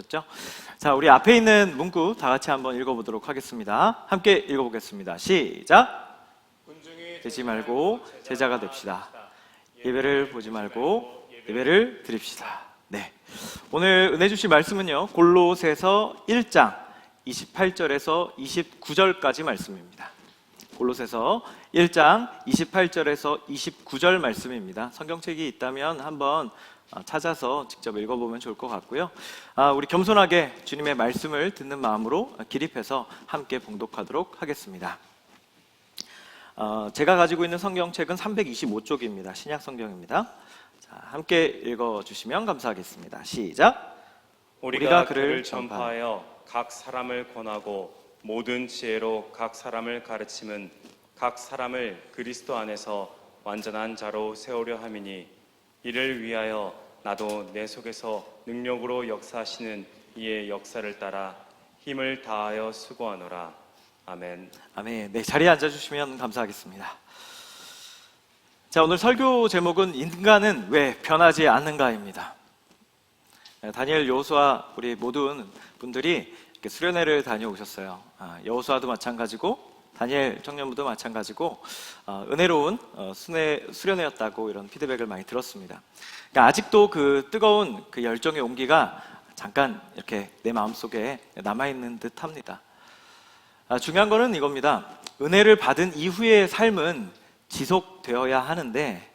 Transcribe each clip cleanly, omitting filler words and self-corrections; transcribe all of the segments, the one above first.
되셨죠? 자, 우리 앞에 있는 문구 다 같이 한번 읽어보도록 하겠습니다. 함께 읽어보겠습니다. 시작! 군중이 되지 말고 제자가 됩시다. 예배를 보지 말고 예배를 드립시다. 네, 오늘 은혜 주실 말씀은요, 골로새서 1장 28절에서 29절까지 말씀입니다. 골로새서 1장 28절에서 29절 말씀입니다. 성경책이 있다면 한번 찾아서 직접 읽어보면 좋을 것 같고요. 우리 겸손하게 주님의 말씀을 듣는 마음으로 기립해서 함께 봉독하도록 하겠습니다. 제가 가지고 있는 성경책은 325쪽입니다. 신약 성경입니다. 자, 함께 읽어주시면 감사하겠습니다. 시작! 우리가 그를 전파하여 각 사람을 권하고 모든 지혜로 각 사람을 가르침은 각 사람을 그리스도 안에서 완전한 자로 세우려 함이니 이를 위하여 나도 내 속에서 능력으로 역사하시는 이의 역사를 따라 힘을 다하여 수고하노라. 아멘. 아멘. 네, 자리에 앉아주시면 감사하겠습니다. 자, 오늘 설교 제목은 인간은 왜 변하지 않는가입니다. 다니엘, 여호수아 우리 모든 분들이 이렇게 수련회를 다녀오셨어요. 여호수아도 마찬가지고 다니엘 청년부도 마찬가지고 은혜로운 수련회였다고 이런 피드백을 많이 들었습니다. 그러니까 아직도 그 뜨거운 그 열정의 온기가 잠깐 이렇게 내 마음속에 남아있는 듯 합니다. 중요한 거는 이겁니다. 은혜를 받은 이후의 삶은 지속되어야 하는데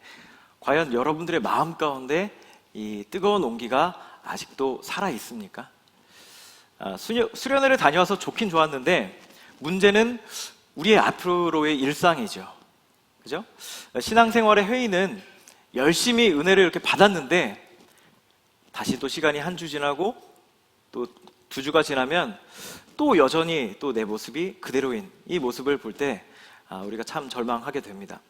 과연 여러분들의 마음 가운데 이 뜨거운 온기가 아직도 살아있습니까? 수련회를 다녀와서 좋긴 좋았는데 문제는 우리의 앞으로의 일상이죠. 그죠? 신앙생활의 회의는 열심히 은혜를 이렇게 받았는데 다시 또 시간이 한 주 지나고 또 두 주가 지나면 또 여전히 또 내 모습이 그대로인 이 모습을 볼 때 우리가 참 절망하게 됩니다.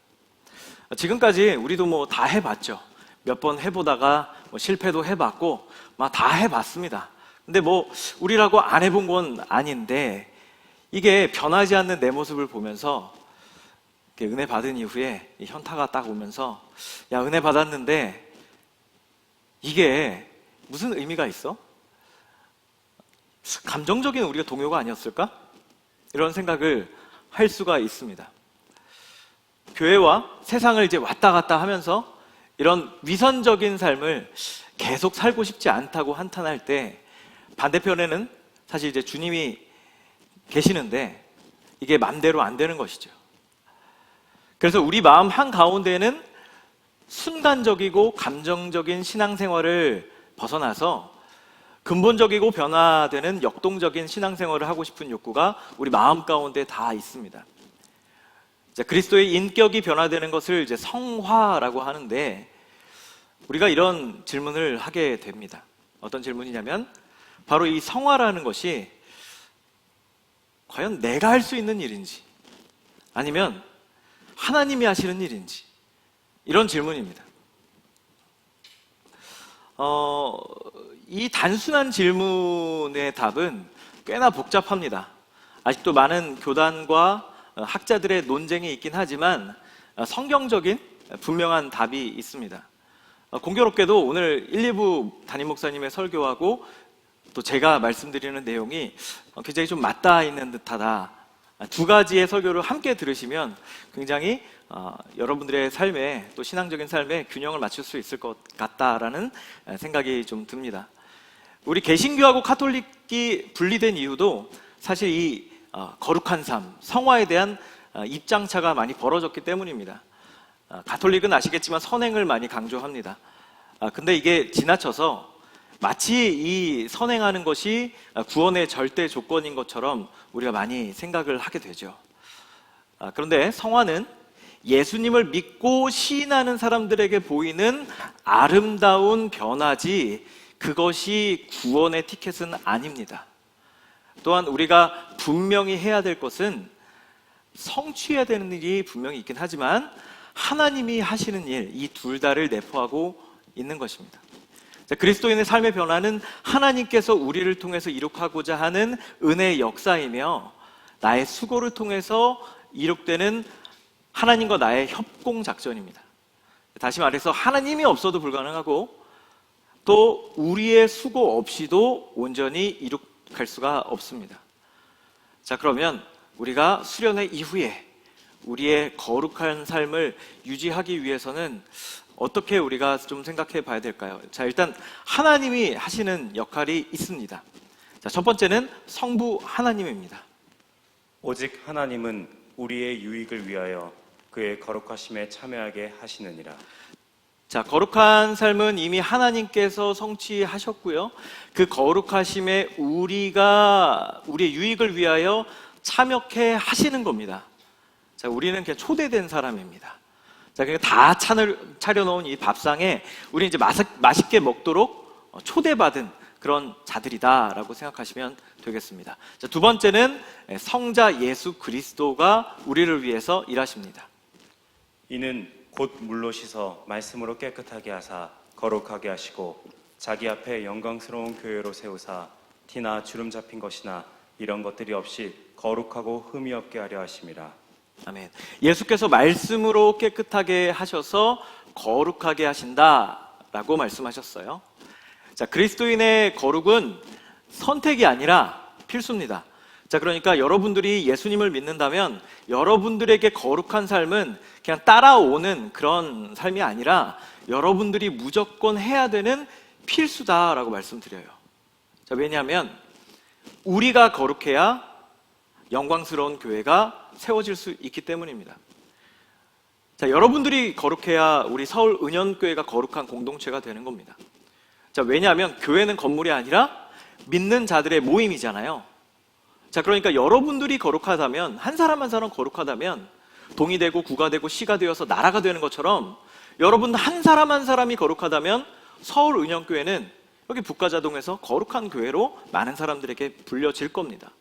지금까지 우리도 뭐 다 해봤죠. 몇 번 해보다가 뭐 실패도 해봤고 막 다 해봤습니다. 근데 뭐 우리라고 안 해본 건 아닌데 이게 변하지 않는 내 모습을 보면서 은혜 받은 이후에 이 현타가 딱 오면서 야, 은혜 받았는데 이게 무슨 의미가 있어? 감정적인 우리가 동요가 아니었을까? 이런 생각을 할 수가 있습니다. 교회와 세상을 이제 왔다 갔다 하면서 이런 위선적인 삶을 계속 살고 싶지 않다고 한탄할 때 반대편에는 사실 이제 주님이 계시는데 이게 맘대로 안 되는 것이죠. 그래서 우리 마음 한가운데는 순간적이고 감정적인 신앙생활을 벗어나서 근본적이고 변화되는 역동적인 신앙생활을 하고 싶은 욕구가 우리 마음 가운데 다 있습니다. 그리스도의 인격이 변화되는 것을 이제 성화라고 하는데 우리가 이런 질문을 하게 됩니다. 어떤 질문이냐면 바로 이 성화라는 것이 과연 내가 할 수 있는 일인지 아니면 하나님이 하시는 일인지 이런 질문입니다. 이 단순한 질문의 답은 꽤나 복잡합니다. 아직도 많은 교단과 학자들의 논쟁이 있긴 하지만 성경적인 분명한 답이 있습니다. 공교롭게도 오늘 1, 2부 담임 목사님의 설교하고 또 제가 말씀드리는 내용이 굉장히 좀 맞닿아 있는 듯하다. 두 가지의 설교를 함께 들으시면 굉장히 여러분들의 삶에 또 신앙적인 삶에 균형을 맞출 수 있을 것 같다라는 생각이 좀 듭니다. 우리 개신교하고 카톨릭이 분리된 이유도 사실 이 거룩한 삶, 성화에 대한 입장차가 많이 벌어졌기 때문입니다. 가톨릭은 아시겠지만 선행을 많이 강조합니다. 근데 이게 지나쳐서 마치 이 선행하는 것이 구원의 절대 조건인 것처럼 우리가 많이 생각을 하게 되죠. 그런데 성화는 예수님을 믿고 시인하는 사람들에게 보이는 아름다운 변화지 그것이 구원의 티켓은 아닙니다. 또한 우리가 분명히 해야 될 것은 성취해야 되는 일이 분명히 있긴 하지만 하나님이 하시는 일, 이 둘 다를 내포하고 있는 것입니다. 그리스도인의 삶의 변화는 하나님께서 우리를 통해서 이룩하고자 하는 은혜의 역사이며 나의 수고를 통해서 이룩되는 하나님과 나의 협공작전입니다. 다시 말해서 하나님이 없어도 불가능하고 또 우리의 수고 없이도 온전히 이룩할 수가 없습니다. 자, 그러면 우리가 수련회 이후에 우리의 거룩한 삶을 유지하기 위해서는 어떻게 우리가 좀 생각해 봐야 될까요? 자, 일단 하나님이 하시는 역할이 있습니다. 자, 첫 번째는 성부 하나님입니다. 오직 하나님은 우리의 유익을 위하여 그의 거룩하심에 참여하게 하시느니라. 자, 거룩한 삶은 이미 하나님께서 성취하셨고요. 그 거룩하심에 우리의 유익을 위하여 참여케 하시는 겁니다. 자, 우리는 그냥 초대된 사람입니다. 자, 그러니까 다 차려놓은 이 밥상에 우리 이제 맛있게 먹도록 초대받은 그런 자들이다라고 생각하시면 되겠습니다. 자, 두 번째는 성자 예수 그리스도가 우리를 위해서 일하십니다. 이는 곧 물로 씻어 말씀으로 깨끗하게 하사 거룩하게 하시고 자기 앞에 영광스러운 교회로 세우사 티나 주름 잡힌 것이나 이런 것들이 없이 거룩하고 흠이 없게 하려 하심이라. 아멘. 예수께서 말씀으로 깨끗하게 하셔서 거룩하게 하신다라고 말씀하셨어요. 자, 그리스도인의 거룩은 선택이 아니라 필수입니다. 자, 그러니까 여러분들이 예수님을 믿는다면 여러분들에게 거룩한 삶은 그냥 따라오는 그런 삶이 아니라 여러분들이 무조건 해야 되는 필수다라고 말씀드려요. 자, 왜냐하면 우리가 거룩해야 영광스러운 교회가 세워질 수 있기 때문입니다. 자, 여러분들이 거룩해야 우리 서울 은현교회가 거룩한 공동체가 되는 겁니다. 자, 왜냐하면 교회는 건물이 아니라 믿는 자들의 모임이잖아요. 자, 그러니까 여러분들이 거룩하다면, 한 사람 한 사람 거룩하다면 동이 되고 구가 되고 시가 되어서 나라가 되는 것처럼 여러분 한 사람 한 사람이 거룩하다면 서울 은현교회는 여기 북가자동에서 거룩한 교회로 많은 사람들에게 불려질 겁니다.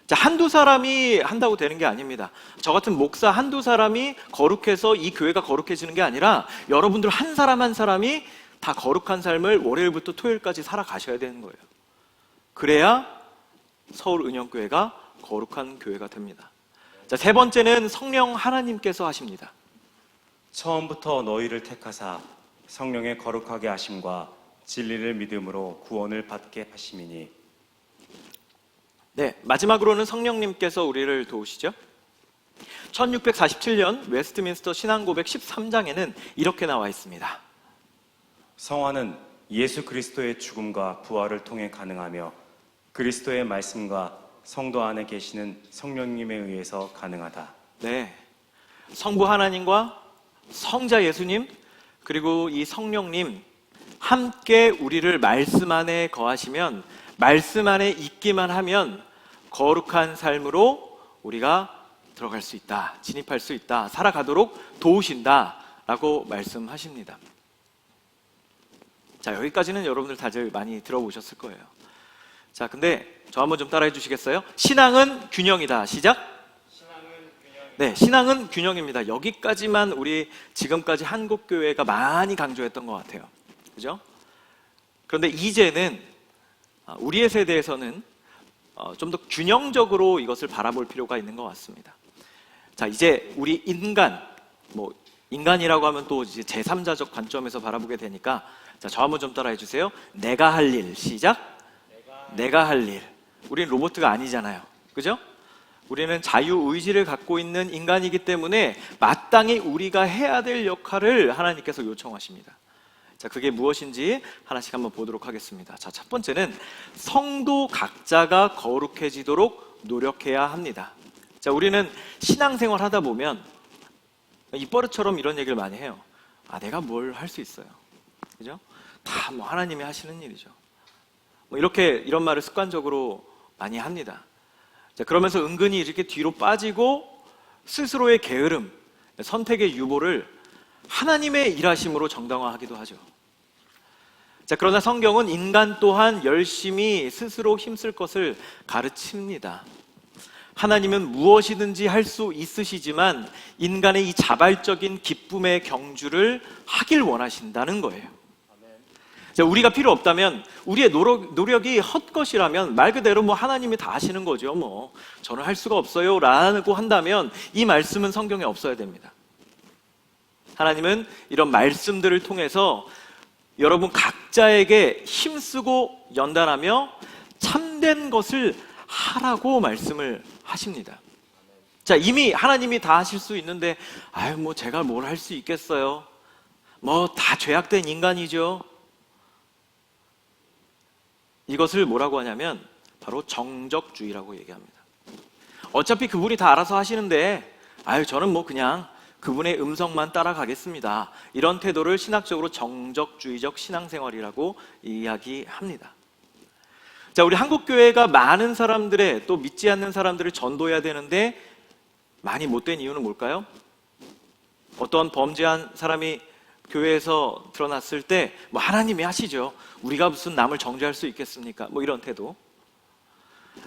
자, 한두 사람이 한다고 되는 게 아닙니다. 저 같은 목사 한두 사람이 거룩해서 이 교회가 거룩해지는 게 아니라 여러분들 한 사람 한 사람이 다 거룩한 삶을 월요일부터 토요일까지 살아가셔야 되는 거예요. 그래야 서울 은영교회가 거룩한 교회가 됩니다. 자, 세 번째는 성령 하나님께서 하십니다. 처음부터 너희를 택하사 성령의 거룩하게 하심과 진리를 믿음으로 구원을 받게 하심이니. 네, 마지막으로는 성령님께서 우리를 도우시죠. 1647년 웨스트민스터 신앙고백 13장에는 이렇게 나와 있습니다. 성화는 예수 그리스도의 죽음과 부활을 통해 가능하며 그리스도의 말씀과 성도 안에 계시는 성령님에 의해서 가능하다. 네, 성부 하나님과 성자 예수님 그리고 이 성령님 함께 우리를 말씀 안에 거하시면, 말씀 안에 있기만 하면 거룩한 삶으로 우리가 들어갈 수 있다, 진입할 수 있다, 살아가도록 도우신다라고 말씀하십니다. 자, 여기까지는 여러분들 다들 많이 들어보셨을 거예요. 자, 근데 저 한번 좀 따라해 주시겠어요? 신앙은 균형이다. 시작. 네, 신앙은 균형입니다. 여기까지만 우리 지금까지 한국교회가 많이 강조했던 것 같아요. 그죠? 그런데 이제는 우리의 세대에서는 좀 더 균형적으로 이것을 바라볼 필요가 있는 것 같습니다. 자, 이제 우리 인간이라고 하면 또 이제 제3자적 관점에서 바라보게 되니까, 자, 저 한번 좀 따라해 주세요. 내가 할 일. 시작. 내가 할 일. 우리는 로봇가 아니잖아요. 그죠? 우리는 자유의지를 갖고 있는 인간이기 때문에 마땅히 우리가 해야 될 역할을 하나님께서 요청하십니다. 자, 그게 무엇인지 하나씩 한번 보도록 하겠습니다. 자, 첫 번째는 성도 각자가 거룩해지도록 노력해야 합니다. 자, 우리는 신앙생활 하다 보면 입버릇처럼 이런 얘기를 많이 해요. 내가 뭘 할 수 있어요. 그죠? 다 하나님이 하시는 일이죠. 이런 말을 습관적으로 많이 합니다. 자, 그러면서 은근히 이렇게 뒤로 빠지고 스스로의 게으름, 선택의 유보를 하나님의 일하심으로 정당화하기도 하죠. 자, 그러나 성경은 인간 또한 열심히 스스로 힘쓸 것을 가르칩니다. 하나님은 무엇이든지 할 수 있으시지만 인간의 이 자발적인 기쁨의 경주를 하길 원하신다는 거예요. 자, 우리가 필요 없다면, 우리의 노력이 헛것이라면 말 그대로 하나님이 다 하시는 거죠. 저는 할 수가 없어요 라고 한다면 이 말씀은 성경에 없어야 됩니다. 하나님은 이런 말씀들을 통해서 여러분 각자에게 힘쓰고 연단하며 참된 것을 하라고 말씀을 하십니다. 자, 이미 하나님이 다 하실 수 있는데 뭐 제가 뭘 할 수 있겠어요? 뭐 다 죄악된 인간이죠. 이것을 뭐라고 하냐면 바로 정적주의라고 얘기합니다. 어차피 그분이 다 알아서 하시는데 저는 뭐 그냥 그분의 음성만 따라가겠습니다. 이런 태도를 신학적으로 정적주의적 신앙생활이라고 이야기합니다. 자, 우리 한국교회가 많은 사람들의, 또 믿지 않는 사람들을 전도해야 되는데 많이 못된 이유는 뭘까요? 어떤 범죄한 사람이 교회에서 드러났을 때 하나님이 하시죠. 우리가 무슨 남을 정죄할 수 있겠습니까? 이런 태도.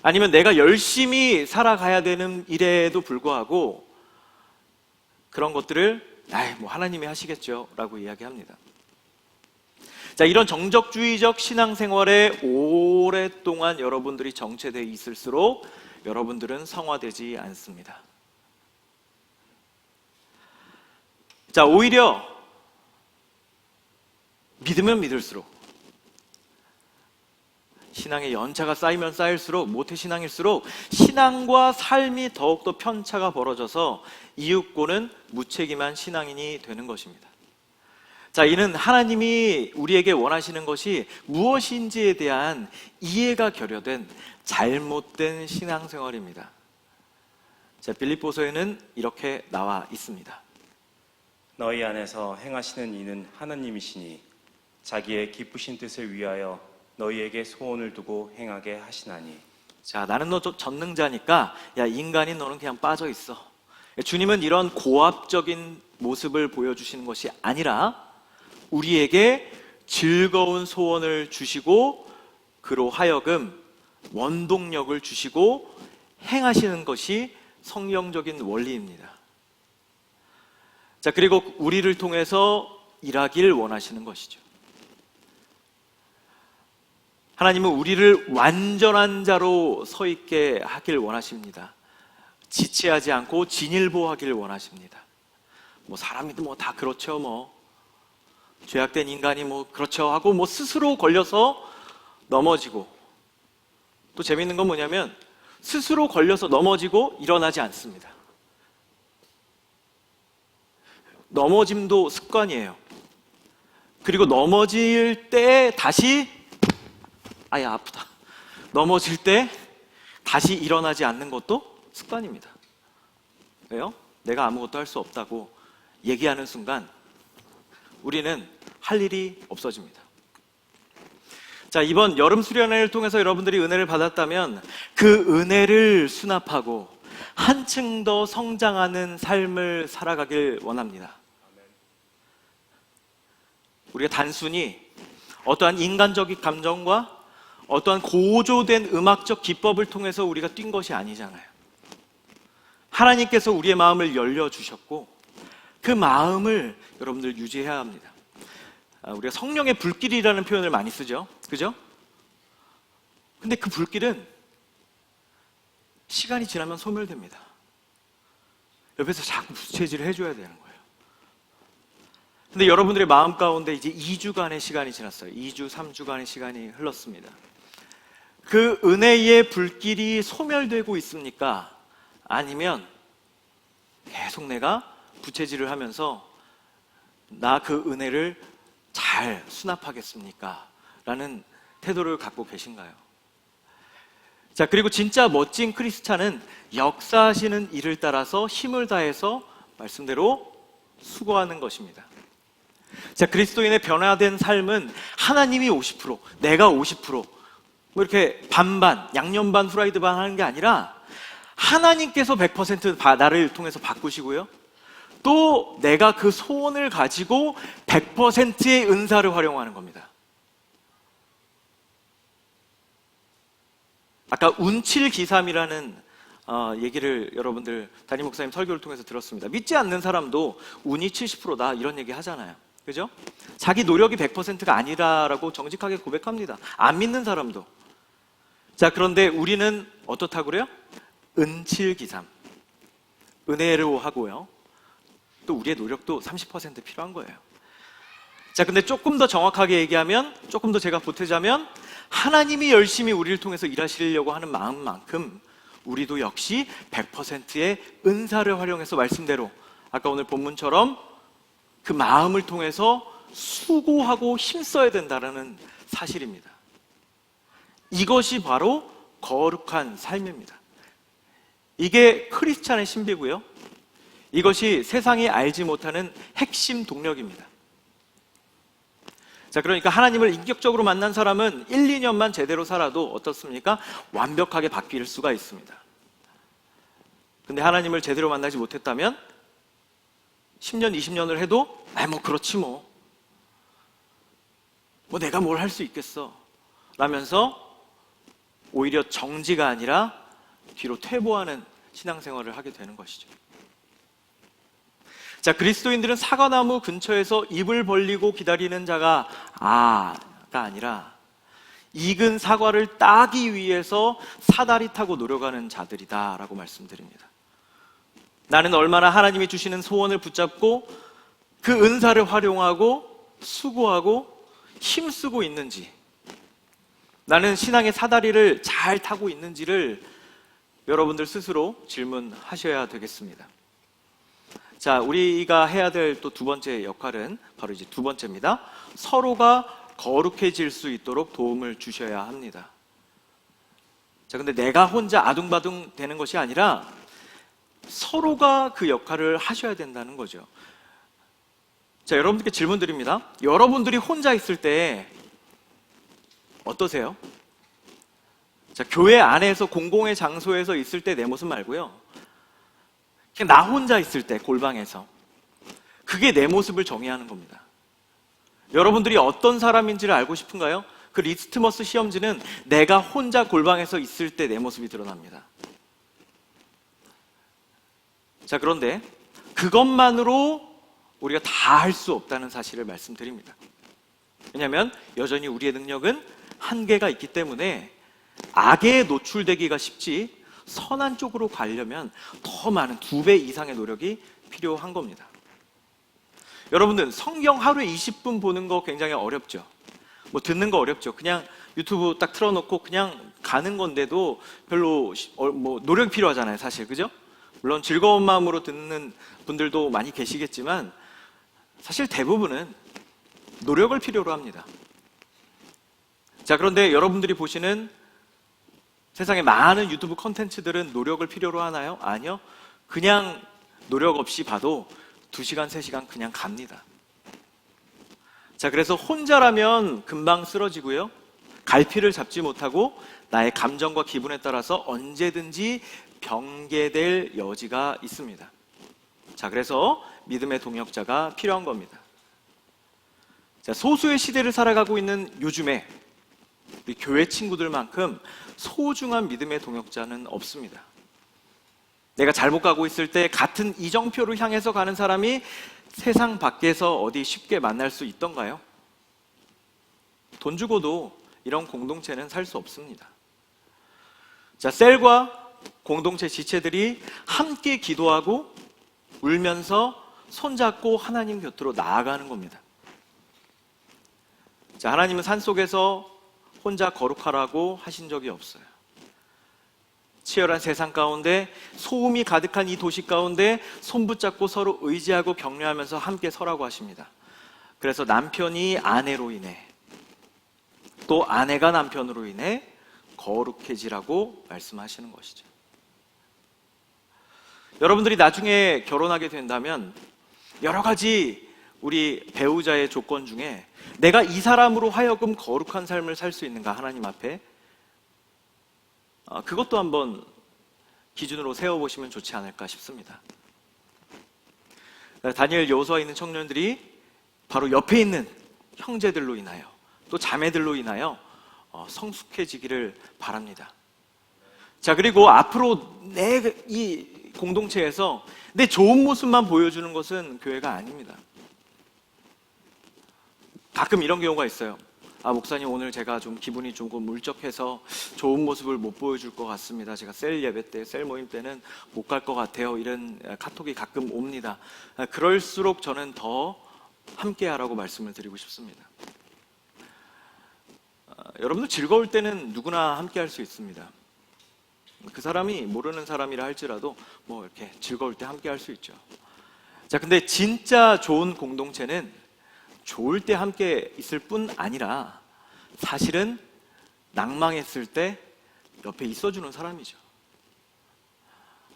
아니면 내가 열심히 살아가야 되는 일에도 불구하고 그런 것들을 하나님이 하시겠죠 라고 이야기합니다. 자, 이런 정적주의적 신앙생활에 오랫동안 여러분들이 정체되어 있을수록 여러분들은 성화되지 않습니다. 자, 오히려 믿으면 믿을수록, 신앙의 연차가 쌓이면 쌓일수록, 모태신앙일수록 신앙과 삶이 더욱더 편차가 벌어져서 이윽고는 무책임한 신앙인이 되는 것입니다. 자, 이는 하나님이 우리에게 원하시는 것이 무엇인지에 대한 이해가 결여된 잘못된 신앙생활입니다. 자, 빌립보서에는 이렇게 나와 있습니다. 너희 안에서 행하시는 이는 하나님이시니 자기의 기쁘신 뜻을 위하여 너희에게 소원을 두고 행하게 하시나니. 자, 나는 너 전능자니까 인간인 너는 그냥 빠져 있어. 주님은 이런 고압적인 모습을 보여주시는 것이 아니라 우리에게 즐거운 소원을 주시고 그로 하여금 원동력을 주시고 행하시는 것이 성경적인 원리입니다. 자, 그리고 우리를 통해서 일하길 원하시는 것이죠. 하나님은 우리를 완전한 자로 서 있게 하길 원하십니다. 지체하지 않고 진일보하길 원하십니다. 사람이 다 그렇죠. 죄악된 인간이 그렇죠 하고 스스로 걸려서 넘어지고, 또 재밌는 건 뭐냐면 스스로 걸려서 넘어지고 일어나지 않습니다. 넘어짐도 습관이에요. 그리고 넘어질 때 다시 아프다. 넘어질 때 다시 일어나지 않는 것도 습관입니다. 왜요? 내가 아무것도 할 수 없다고 얘기하는 순간 우리는 할 일이 없어집니다. 자, 이번 여름 수련회를 통해서 여러분들이 은혜를 받았다면 그 은혜를 수납하고 한층 더 성장하는 삶을 살아가길 원합니다. 우리가 단순히 어떠한 인간적인 감정과 어떠한 고조된 음악적 기법을 통해서 우리가 뛴 것이 아니잖아요. 하나님께서 우리의 마음을 열려주셨고 그 마음을 여러분들 유지해야 합니다. 우리가 성령의 불길이라는 표현을 많이 쓰죠. 그죠? 근데 그 불길은 시간이 지나면 소멸됩니다. 옆에서 자꾸 부채질을 해줘야 되는 거예요. 근데 여러분들의 마음 가운데 이제 2주간의 시간이 지났어요. 2주, 3주간의 시간이 흘렀습니다. 그 은혜의 불길이 소멸되고 있습니까? 아니면 계속 내가 부채질을 하면서 나 그 은혜를 잘 수납하겠습니까? 라는 태도를 갖고 계신가요? 자, 그리고 진짜 멋진 크리스찬은 역사하시는 일을 따라서 힘을 다해서 말씀대로 수고하는 것입니다. 자, 그리스도인의 변화된 삶은 하나님이 50%, 내가 50%, 이렇게 반반, 양념 반, 후라이드 반 하는 게 아니라 하나님께서 100% 나를 통해서 바꾸시고요. 또 내가 그 소원을 가지고 100%의 은사를 활용하는 겁니다. 아까 운칠기삼이라는 얘기를 여러분들 담임 목사님 설교를 통해서 들었습니다. 믿지 않는 사람도 운이 70%다 이런 얘기 하잖아요. 그죠? 자기 노력이 100%가 아니라고 정직하게 고백합니다. 안 믿는 사람도. 자, 그런데 우리는 어떻다고 그래요? 은칠기삼. 은혜로 하고요. 또 우리의 노력도 30% 필요한 거예요. 자, 근데 조금 더 정확하게 얘기하면, 조금 더 제가 보태자면, 하나님이 열심히 우리를 통해서 일하시려고 하는 마음만큼 우리도 역시 100%의 은사를 활용해서 말씀대로 아까 오늘 본문처럼 그 마음을 통해서 수고하고 힘써야 된다는 사실입니다. 이것이 바로 거룩한 삶입니다. 이게 크리스찬의 신비고요. 이것이 세상이 알지 못하는 핵심 동력입니다. 자, 그러니까 하나님을 인격적으로 만난 사람은 1, 2년만 제대로 살아도 어떻습니까? 완벽하게 바뀔 수가 있습니다. 근데 하나님을 제대로 만나지 못했다면 10년, 20년을 해도 뭐 그렇지 뭐 내가 뭘 할 수 있겠어 라면서 오히려 정지가 아니라 뒤로 퇴보하는 신앙생활을 하게 되는 것이죠. 자, 그리스도인들은 사과나무 근처에서 입을 벌리고 기다리는 자가 아니라 익은 사과를 따기 위해서 사다리 타고 노력하는 자들이다 라고 말씀드립니다. 나는 얼마나 하나님이 주시는 소원을 붙잡고 그 은사를 활용하고 수고하고 힘쓰고 있는지, 나는 신앙의 사다리를 잘 타고 있는지를 여러분들 스스로 질문하셔야 되겠습니다. 자, 우리가 해야 될 또 두 번째 역할은 바로 이제 두 번째입니다. 서로가 거룩해질 수 있도록 도움을 주셔야 합니다. 자, 근데 내가 혼자 아둥바둥 되는 것이 아니라 서로가 그 역할을 하셔야 된다는 거죠. 자, 여러분들께 질문 드립니다. 여러분들이 혼자 있을 때 어떠세요? 자, 교회 안에서 공공의 장소에서 있을 때 내 모습 말고요. 그냥 나 혼자 있을 때 골방에서 그게 내 모습을 정의하는 겁니다. 여러분들이 어떤 사람인지를 알고 싶은가요? 그 리스트머스 시험지는 내가 혼자 골방에서 있을 때 내 모습이 드러납니다. 자, 그런데 그것만으로 우리가 다 할 수 없다는 사실을 말씀드립니다. 왜냐하면 여전히 우리의 능력은 한계가 있기 때문에 악에 노출되기가 쉽지 선한 쪽으로 가려면 더 많은 2배 이상의 노력이 필요한 겁니다. 여러분들 성경 하루에 20분 보는 거 굉장히 어렵죠. 듣는 거 어렵죠. 그냥 유튜브 딱 틀어놓고 그냥 가는 건데도 별로 노력이 필요하잖아요, 사실. 그죠? 물론 즐거운 마음으로 듣는 분들도 많이 계시겠지만 사실 대부분은 노력을 필요로 합니다. 자, 그런데 여러분들이 보시는 세상에 많은 유튜브 콘텐츠들은 노력을 필요로 하나요? 아니요. 그냥 노력 없이 봐도 2시간, 3시간 그냥 갑니다. 자, 그래서 혼자라면 금방 쓰러지고요. 갈피를 잡지 못하고 나의 감정과 기분에 따라서 언제든지 변개될 여지가 있습니다. 자, 그래서 믿음의 동역자가 필요한 겁니다. 자, 소수의 시대를 살아가고 있는 요즘에 우리 교회 친구들만큼 소중한 믿음의 동역자는 없습니다. 내가 잘못 가고 있을 때 같은 이정표를 향해서 가는 사람이 세상 밖에서 어디 쉽게 만날 수 있던가요? 돈 주고도 이런 공동체는 살 수 없습니다. 자, 셀과 공동체 지체들이 함께 기도하고 울면서 손잡고 하나님 곁으로 나아가는 겁니다. 자, 하나님은 산속에서 혼자 거룩하라고 하신 적이 없어요. 치열한 세상 가운데 소음이 가득한 이 도시 가운데 손 붙잡고 서로 의지하고 격려하면서 함께 서라고 하십니다. 그래서 남편이 아내로 인해 또 아내가 남편으로 인해 거룩해지라고 말씀하시는 것이죠. 여러분들이 나중에 결혼하게 된다면 여러 가지 우리 배우자의 조건 중에 내가 이 사람으로 하여금 거룩한 삶을 살 수 있는가, 하나님 앞에 그것도 한번 기준으로 세워보시면 좋지 않을까 싶습니다. 다니엘 여호수아에 있는 청년들이 바로 옆에 있는 형제들로 인하여 또 자매들로 인하여 성숙해지기를 바랍니다. 자, 그리고 앞으로 내 이 공동체에서 내 좋은 모습만 보여주는 것은 교회가 아닙니다. 가끔 이런 경우가 있어요. 목사님, 오늘 제가 좀 기분이 조금 울적해서 좋은 모습을 못 보여줄 것 같습니다. 제가 셀 예배 때, 셀 모임 때는 못 갈 것 같아요. 이런 카톡이 가끔 옵니다. 그럴수록 저는 더 함께하라고 말씀을 드리고 싶습니다. 여러분들 즐거울 때는 누구나 함께할 수 있습니다. 그 사람이 모르는 사람이라 할지라도 뭐 이렇게 즐거울 때 함께할 수 있죠. 자, 근데 진짜 좋은 공동체는 좋을 때 함께 있을 뿐 아니라 사실은 낭망했을 때 옆에 있어주는 사람이죠.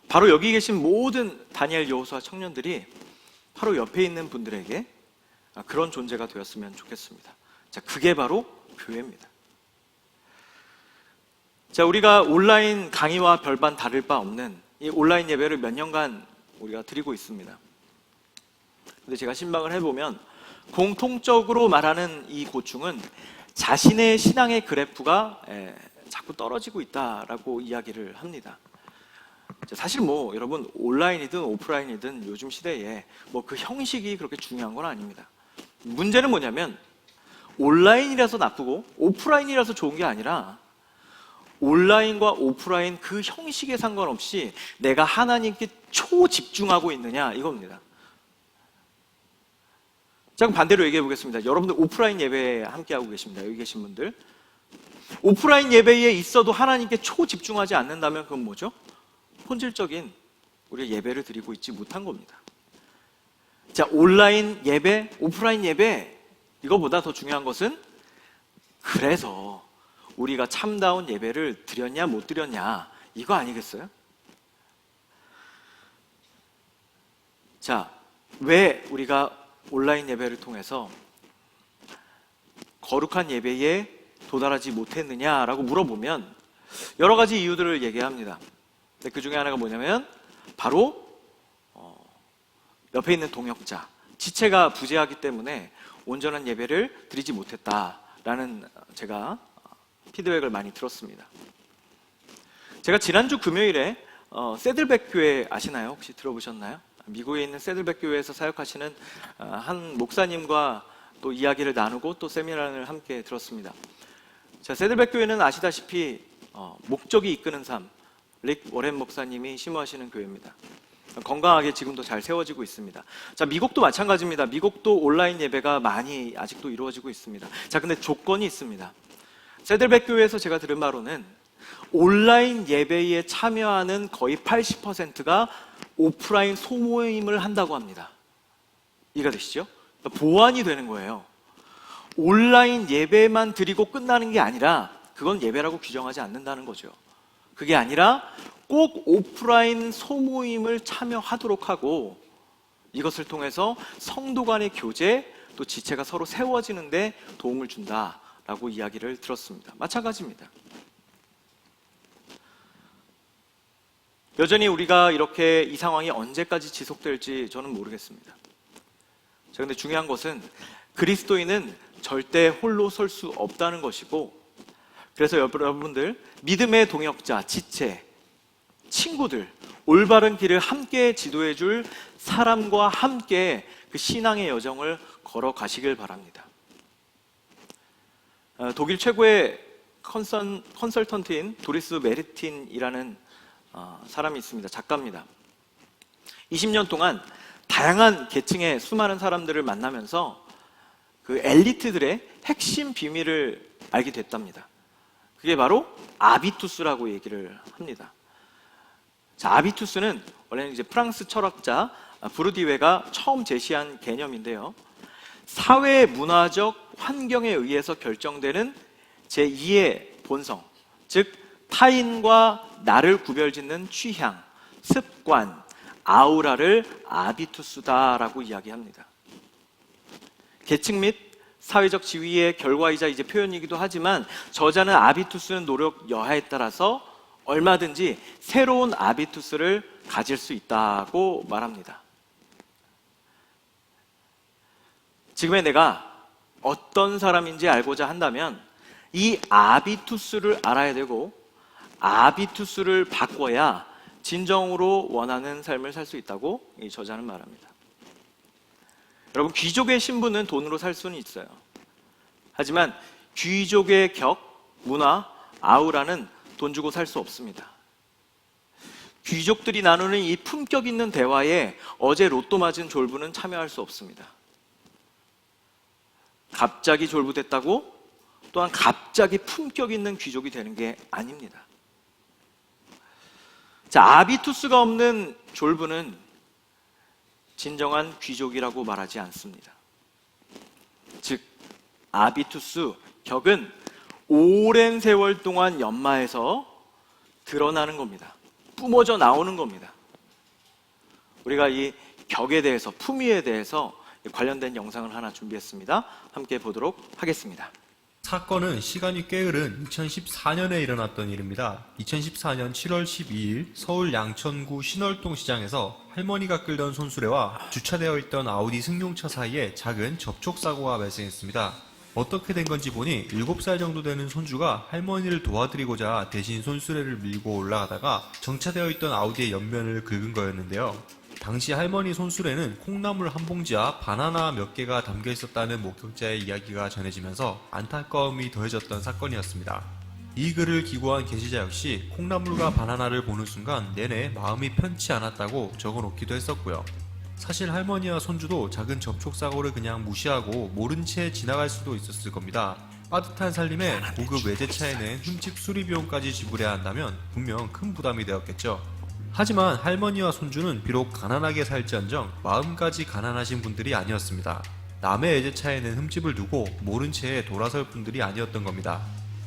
바로 여기 계신 모든 다니엘, 여호수아 청년들이 바로 옆에 있는 분들에게 그런 존재가 되었으면 좋겠습니다. 자, 그게 바로 교회입니다. 자, 우리가 온라인 강의와 별반 다를 바 없는 이 온라인 예배를 몇 년간 우리가 드리고 있습니다. 근데 제가 신방을 해보면 공통적으로 말하는 이 고충은 자신의 신앙의 그래프가 자꾸 떨어지고 있다라고 이야기를 합니다. 사실 뭐 여러분 온라인이든 오프라인이든 요즘 시대에 뭐 그 형식이 그렇게 중요한 건 아닙니다. 문제는 뭐냐면 온라인이라서 나쁘고 오프라인이라서 좋은 게 아니라 온라인과 오프라인 그 형식에 상관없이 내가 하나님께 초집중하고 있느냐 이겁니다. 자, 그럼 반대로 얘기해 보겠습니다. 여러분들 오프라인 예배에 함께하고 계십니다. 여기 계신 분들 오프라인 예배에 있어도 하나님께 초집중하지 않는다면 그건 뭐죠? 본질적인 우리가 예배를 드리고 있지 못한 겁니다. 자, 온라인 예배, 오프라인 예배 이거보다 더 중요한 것은 그래서 우리가 참다운 예배를 드렸냐 못 드렸냐 이거 아니겠어요? 자, 왜 우리가 온라인 예배를 통해서 거룩한 예배에 도달하지 못했느냐라고 물어보면 여러 가지 이유들을 얘기합니다. 그 중에 하나가 뭐냐면 바로 옆에 있는 동역자, 지체가 부재하기 때문에 온전한 예배를 드리지 못했다라는 제가 피드백을 많이 들었습니다. 제가 지난주 금요일에 세들백 교회 아시나요? 혹시 들어보셨나요? 미국에 있는 세들백 교회에서 사역하시는 한 목사님과 또 이야기를 나누고 또 세미나를 함께 들었습니다. 자, 세들백 교회는 아시다시피 목적이 이끄는 삶, 릭 워렌 목사님이 심호하시는 교회입니다. 건강하게 지금도 잘 세워지고 있습니다. 자, 미국도 마찬가지입니다. 미국도 온라인 예배가 많이 아직도 이루어지고 있습니다. 자, 근데 조건이 있습니다. 세들백 교회에서 제가 들은 바로는 온라인 예배에 참여하는 거의 80%가 오프라인 소모임을 한다고 합니다. 이해가 되시죠? 그러니까 보완이 되는 거예요. 온라인 예배만 드리고 끝나는 게 아니라 그건 예배라고 규정하지 않는다는 거죠. 그게 아니라 꼭 오프라인 소모임을 참여하도록 하고 이것을 통해서 성도 간의 교제 또 지체가 서로 세워지는 데 도움을 준다라고 이야기를 들었습니다. 마찬가지입니다. 여전히 우리가 이렇게 이 상황이 언제까지 지속될지 저는 모르겠습니다. 자, 근데 중요한 것은 그리스도인은 절대 홀로 설 수 없다는 것이고 그래서 여러분들 믿음의 동역자, 지체, 친구들, 올바른 길을 함께 지도해 줄 사람과 함께 그 신앙의 여정을 걸어가시길 바랍니다. 독일 최고의 컨설턴트인 도리스 메르틴이라는 사람이 있습니다. 작가입니다. 20년 동안 다양한 계층의 수많은 사람들을 만나면서 그 엘리트들의 핵심 비밀을 알게 됐답니다. 그게 바로 아비투스라고 얘기를 합니다. 자, 아비투스는 원래는 이제 프랑스 철학자 부르디웨가 처음 제시한 개념인데요. 사회 문화적 환경에 의해서 결정되는 제2의 본성, 즉 타인과 나를 구별짓는 취향, 습관, 아우라를 아비투스다라고 이야기합니다. 계층 및 사회적 지위의 결과이자 이제 표현이기도 하지만 저자는 아비투스는 노력 여하에 따라서 얼마든지 새로운 아비투스를 가질 수 있다고 말합니다. 지금의 내가 어떤 사람인지 알고자 한다면 이 아비투스를 알아야 되고 아비투스를 바꿔야 진정으로 원하는 삶을 살 수 있다고 이 저자는 말합니다. 여러분, 귀족의 신분은 돈으로 살 수는 있어요. 하지만 귀족의 격, 문화, 아우라는 돈 주고 살 수 없습니다. 귀족들이 나누는 이 품격 있는 대화에 어제 로또 맞은 졸부는 참여할 수 없습니다. 갑자기 졸부됐다고 또한 갑자기 품격 있는 귀족이 되는 게 아닙니다. 자, 아비투스가 없는 졸부는 진정한 귀족이라고 말하지 않습니다. 즉, 아비투스, 격은 오랜 세월 동안 연마해서 드러나는 겁니다. 뿜어져 나오는 겁니다. 우리가 이 격에 대해서, 품위에 대해서 관련된 영상을 하나 준비했습니다. 함께 보도록 하겠습니다. 사건은 시간이 꽤 흐른 2014년에 일어났던 일입니다. 2014년 7월 12일 서울 양천구 신월동 시장에서 할머니가 끌던 손수레와 주차되어 있던 아우디 승용차 사이에 작은 접촉사고가 발생했습니다. 어떻게 된 건지 보니 7살 정도 되는 손주가 할머니를 도와드리고자 대신 손수레를 밀고 올라가다가 정차되어 있던 아우디의 옆면을 긁은 거였는데요. 당시 할머니 손수레는 콩나물 한 봉지와 바나나 몇 개가 담겨 있었다는 목격자의 이야기가 전해지면서 안타까움이 더해졌던 사건이었습니다. 이 글을 기고한 게시자 역시 콩나물과 바나나를 보는 순간 내내 마음이 편치 않았다고 적어놓기도 했었고요. 사실 할머니와 손주도 작은 접촉사고를 그냥 무시하고 모른 채 지나갈 수도 있었을 겁니다. 빠듯한 살림에 고급 외제차에는 흠집 수리 비용까지 지불해야 한다면 분명 큰 부담이 되었겠죠. 하지만 할머니와 손주는 비록 가난하게 살지언정 마음까지 가난하신 분들이 아니었습니다. 남의 외제차에는 흠집을 두고 모른 채 돌아설 분들이 아니었던 겁니다.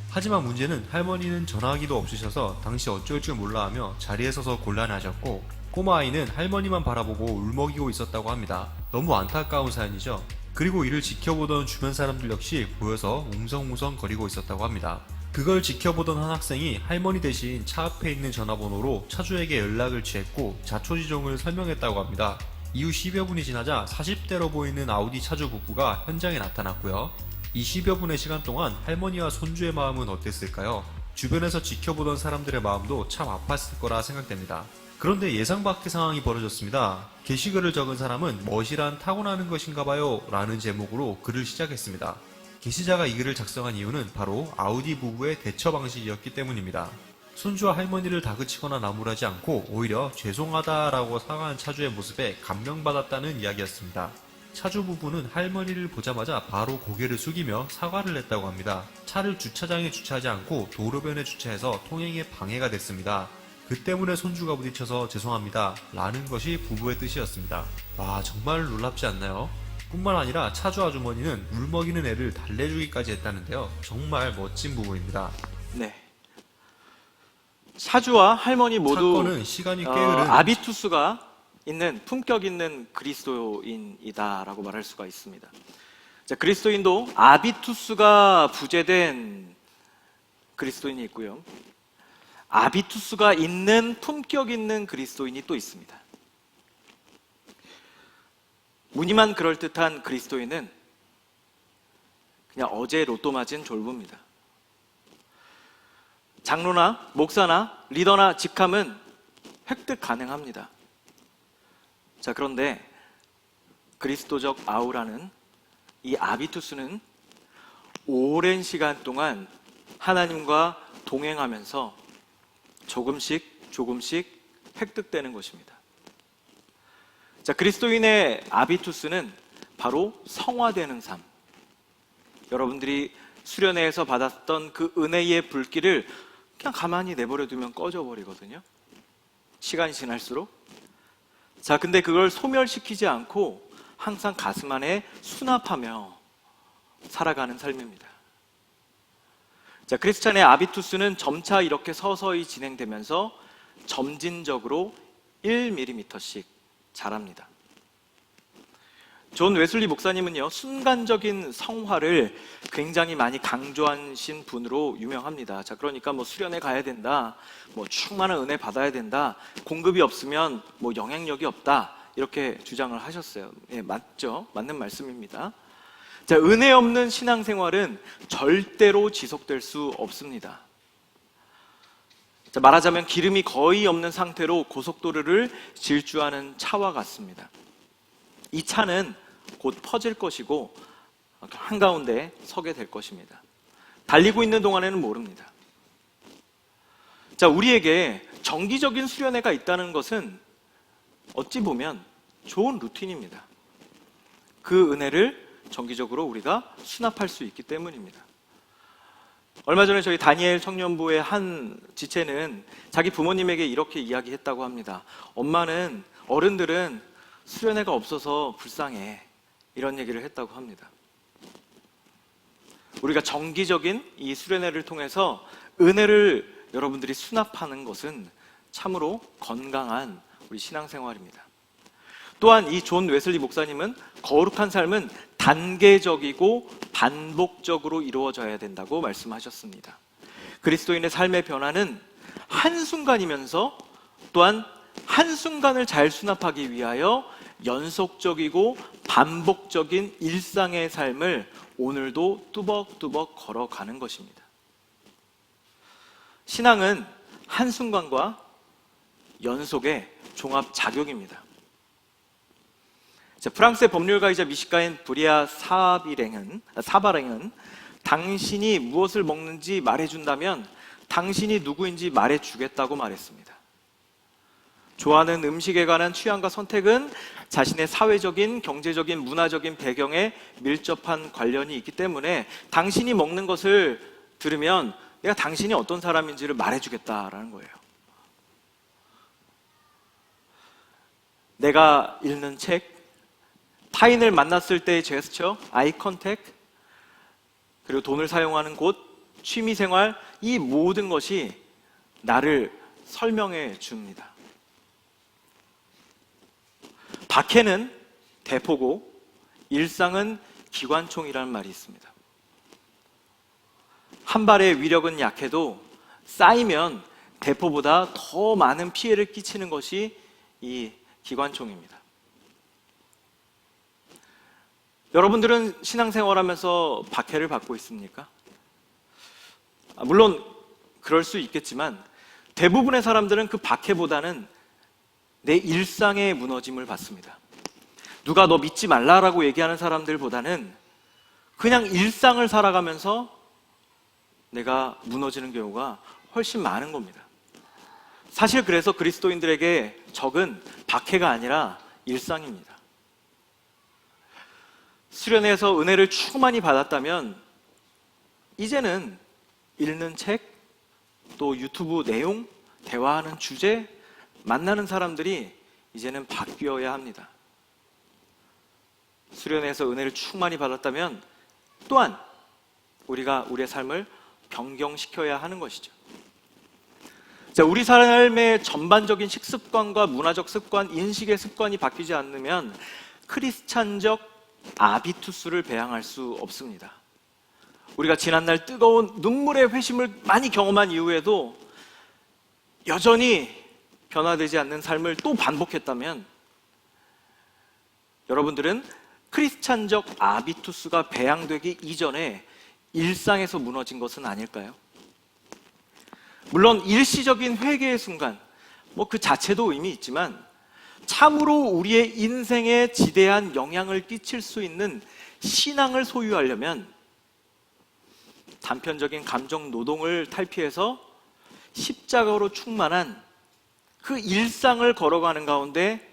하지만 문제는 할머니는 전화기도 없으셔서 당시 어쩔 줄 몰라 하며 자리에 서서 곤란하셨고 꼬마 아이는 할머니만 바라보고 울먹이고 있었다고 합니다. 너무 안타까운 사연이죠. 그리고 이를 지켜보던 주변 사람들 역시 보여서 웅성웅성 거리고 있었다고 합니다. 그걸 지켜보던 한 학생이 할머니 대신 차 앞에 있는 전화번호로 차주에게 연락을 취했고 자초지종을 설명했다고 합니다. 이후 10여 분이 지나자 40대로 보이는 아우디 차주 부부가 현장에 나타났고요. 이 10여 분의 시간 동안 할머니와 손주의 마음은 어땠을까요? 주변에서 지켜보던 사람들의 마음도 참 아팠을 거라 생각됩니다. 그런데 예상 밖의 상황이 벌어졌습니다. 게시글을 적은 사람은 멋이란 타고나는 것인가봐요 라는 제목으로 글을 시작했습니다. 게시자가 이 글을 작성한 이유는 바로 아우디 부부의 대처 방식이었기 때문입니다. 손주와 할머니를 다그치거나 나무라지 않고 오히려 죄송하다라고 사과한 차주의 모습에 감명받았다는 이야기였습니다. 차주 부부는 할머니를 보자마자 바로 고개를 숙이며 사과를 했다고 합니다. 차를 주차장에 주차하지 않고 도로변에 주차해서 통행에 방해가 됐습니다. 그 때문에 손주가 부딪혀서 죄송합니다 라는 것이 부부의 뜻이었습니다. 와, 정말 놀랍지 않나요? 뿐만 아니라 차주 아주머니는 울먹이는 애를 달래주기까지 했다는데요. 정말 멋진 부부입니다. 네. 차주와 할머니 모두 사건은 시간이 꽤 흐른 아비투스가 있는 품격 있는 그리스도인이다라고 말할 수가 있습니다. 자, 그리스도인도 아비투스가 부재된 그리스도인이 있고요. 아비투스가 있는 품격 있는 그리스도인이 또 있습니다. 무늬만 그럴듯한 그리스도인은 그냥 어제 로또 맞은 졸부입니다. 장로나 목사나 리더나 직함은 획득 가능합니다. 자, 그런데 그리스도적 아우라는 이 아비투스는 오랜 시간 동안 하나님과 동행하면서 조금씩 획득되는 것입니다. 자, 그리스도인의 아비투스는 바로 성화되는 삶. 여러분들이 수련회에서 받았던 그 은혜의 불길을 그냥 가만히 내버려 두면 꺼져버리거든요. 시간이 지날수록. 자, 근데 그걸 소멸시키지 않고 항상 가슴 안에 수납하며 살아가는 삶입니다. 자, 크리스찬의 아비투스는 점차 이렇게 서서히 진행되면서 점진적으로 1mm씩 자랍니다. 존 웨슬리 목사님은요, 순간적인 성화를 굉장히 많이 강조하신 분으로 유명합니다. 자, 그러니까 수련회 가야 된다, 충만한 은혜 받아야 된다, 공급이 없으면 영향력이 없다, 이렇게 주장을 하셨어요. 예, 맞죠? 맞는 말씀입니다. 자, 은혜 없는 신앙생활은 절대로 지속될 수 없습니다. 자, 말하자면 기름이 거의 없는 상태로 고속도로를 질주하는 차와 같습니다. 이 차는 곧 퍼질 것이고 한가운데 서게 될 것입니다. 달리고 있는 동안에는 모릅니다. 자, 우리에게 정기적인 수련회가 있다는 것은 어찌 보면 좋은 루틴입니다. 그 은혜를 정기적으로 우리가 수납할 수 있기 때문입니다. 얼마 전에 저희 다니엘 청년부의 한 지체는 자기 부모님에게 이렇게 이야기했다고 합니다. 엄마는, 어른들은 수련회가 없어서 불쌍해, 이런 얘기를 했다고 합니다. 우리가 정기적인 이 수련회를 통해서 은혜를 여러분들이 수납하는 것은 참으로 건강한 우리 신앙생활입니다. 또한 이 존 웨슬리 목사님은 거룩한 삶은 단계적이고 반복적으로 이루어져야 된다고 말씀하셨습니다. 그리스도인의 삶의 변화는 한순간이면서 또한 한순간을 잘 수납하기 위하여 연속적이고 반복적인 일상의 삶을 오늘도 뚜벅뚜벅 걸어가는 것입니다. 신앙은 한순간과 연속의 종합작용입니다. 프랑스의 법률가이자 미식가인 브리아 사바랭은 당신이 무엇을 먹는지 말해준다면 당신이 누구인지 말해주겠다고 말했습니다. 좋아하는 음식에 관한 취향과 선택은 자신의 사회적인, 경제적인, 문화적인 배경에 밀접한 관련이 있기 때문에 당신이 먹는 것을 들으면 내가 당신이 어떤 사람인지를 말해주겠다라는 거예요. 내가 읽는 책, 타인을 만났을 때의 제스처, 아이 컨택, 그리고 돈을 사용하는 곳, 취미생활, 이 모든 것이 나를 설명해 줍니다. 박해는 대포고 일상은 기관총이라는 말이 있습니다. 한 발의 위력은 약해도 쌓이면 대포보다 더 많은 피해를 끼치는 것이 이 기관총입니다. 여러분들은 신앙생활하면서 박해를 받고 있습니까? 물론 그럴 수 있겠지만 대부분의 사람들은 그 박해보다는 내 일상의 무너짐을 받습니다. 누가 너 믿지 말라라고 얘기하는 사람들보다는 그냥 일상을 살아가면서 내가 무너지는 경우가 훨씬 많은 겁니다. 사실 그래서 그리스도인들에게 적은 박해가 아니라 일상입니다. 수련회에서 은혜를 충만히 받았다면 이제는 읽는 책, 또 유튜브 내용, 대화하는 주제, 만나는 사람들이 이제는 바뀌어야 합니다. 수련회에서 은혜를 충만히 받았다면 또한 우리가 우리의 삶을 변경시켜야 하는 것이죠. 자, 우리 삶의 전반적인 식습관과 문화적 습관, 인식의 습관이 바뀌지 않으면 크리스찬적 아비투스를 배양할 수 없습니다. 우리가 지난날 뜨거운 눈물의 회심을 많이 경험한 이후에도 여전히 변화되지 않는 삶을 또 반복했다면 여러분들은 크리스찬적 아비투스가 배양되기 이전에 일상에서 무너진 것은 아닐까요? 물론 일시적인 회개의 순간, 그 자체도 의미 있지만 참으로 우리의 인생에 지대한 영향을 끼칠 수 있는 신앙을 소유하려면 단편적인 감정 노동을 탈피해서 십자가로 충만한 그 일상을 걸어가는 가운데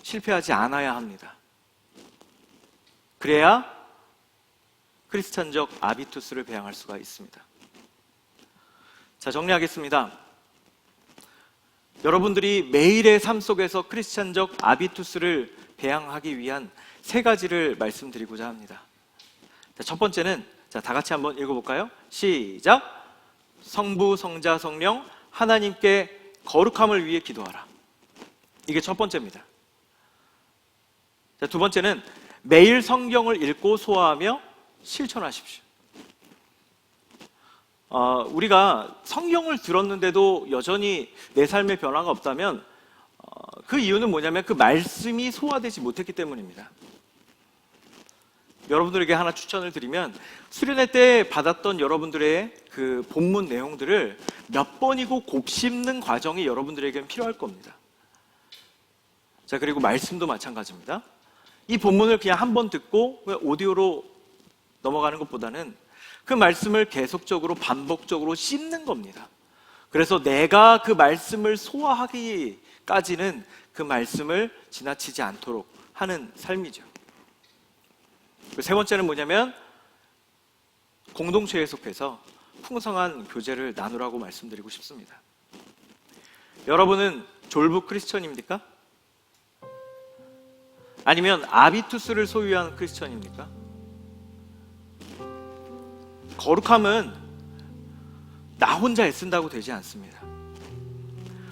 실패하지 않아야 합니다. 그래야 크리스찬적 아비투스를 배양할 수가 있습니다. 자, 정리하겠습니다. 여러분들이 매일의 삶 속에서 크리스찬적 아비투스를 배양하기 위한 3가지를 말씀드리고자 합니다. 자, 첫 번째는 다 같이 한번 읽어볼까요? 시작! 성부, 성자, 성령 하나님께 거룩함을 위해 기도하라. 이게 첫 번째입니다. 자, 두 번째는 매일 성경을 읽고 소화하며 실천하십시오. 우리가 성경을 들었는데도 여전히 내 삶에 변화가 없다면 그 이유는 뭐냐면 그 말씀이 소화되지 못했기 때문입니다. 여러분들에게 하나 추천을 드리면 수련회 때 받았던 여러분들의 그 본문 내용들을 몇 번이고 곱씹는 과정이 여러분들에게는 필요할 겁니다. 자, 그리고 말씀도 마찬가지입니다. 이 본문을 그냥 한 번 듣고 오디오로 넘어가는 것보다는 그 말씀을 계속적으로 반복적으로 씹는 겁니다. 그래서 내가 그 말씀을 소화하기까지는 그 말씀을 지나치지 않도록 하는 삶이죠. 세 번째는 뭐냐면 공동체에 속해서 풍성한 교제를 나누라고 말씀드리고 싶습니다. 여러분은 졸부 크리스천입니까? 아니면 아비투스를 소유한 크리스천입니까? 거룩함은 나 혼자 애쓴다고 되지 않습니다.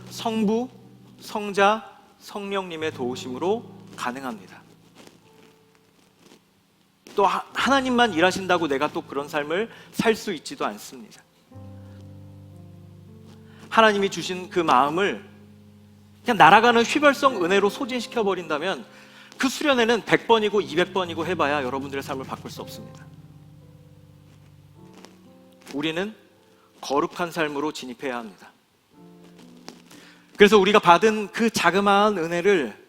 성부, 성자, 성령님의 도우심으로 가능합니다. 또 하나님만 일하신다고 내가 또 그런 삶을 살 수 있지도 않습니다. 하나님이 주신 그 마음을 그냥 날아가는 휘발성 은혜로 소진시켜 버린다면 그 수련회는 100번이고 200번이고 해봐야 여러분들의 삶을 바꿀 수 없습니다. 우리는 거룩한 삶으로 진입해야 합니다. 그래서 우리가 받은 그 자그마한 은혜를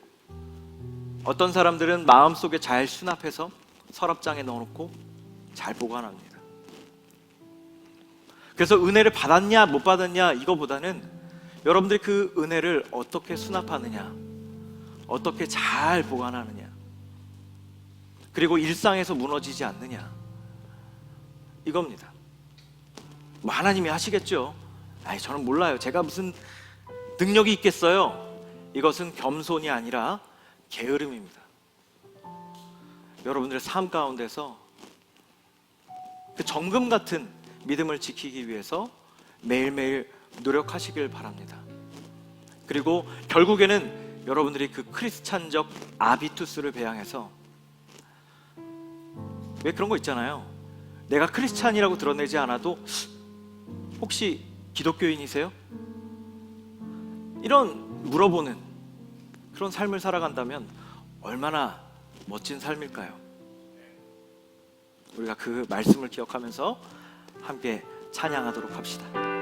어떤 사람들은 마음속에 잘 수납해서 서랍장에 넣어놓고 잘 보관합니다. 그래서 은혜를 받았냐 못 받았냐 이거보다는 여러분들이 그 은혜를 어떻게 수납하느냐, 어떻게 잘 보관하느냐, 그리고 일상에서 무너지지 않느냐, 이겁니다. 뭐 하나님이 하시겠죠. 저는 몰라요. 제가 무슨 능력이 있겠어요. 이것은 겸손이 아니라 게으름입니다. 여러분들의 삶 가운데서 그 정금 같은 믿음을 지키기 위해서 매일매일 노력하시길 바랍니다. 그리고 결국에는 여러분들이 그 크리스찬적 아비투스를 배양해서, 왜 그런 거 있잖아요. 내가 크리스찬이라고 드러내지 않아도 혹시 기독교인이세요? 이런 물어보는 그런 삶을 살아간다면 얼마나 멋진 삶일까요? 우리가 그 말씀을 기억하면서 함께 찬양하도록 합시다.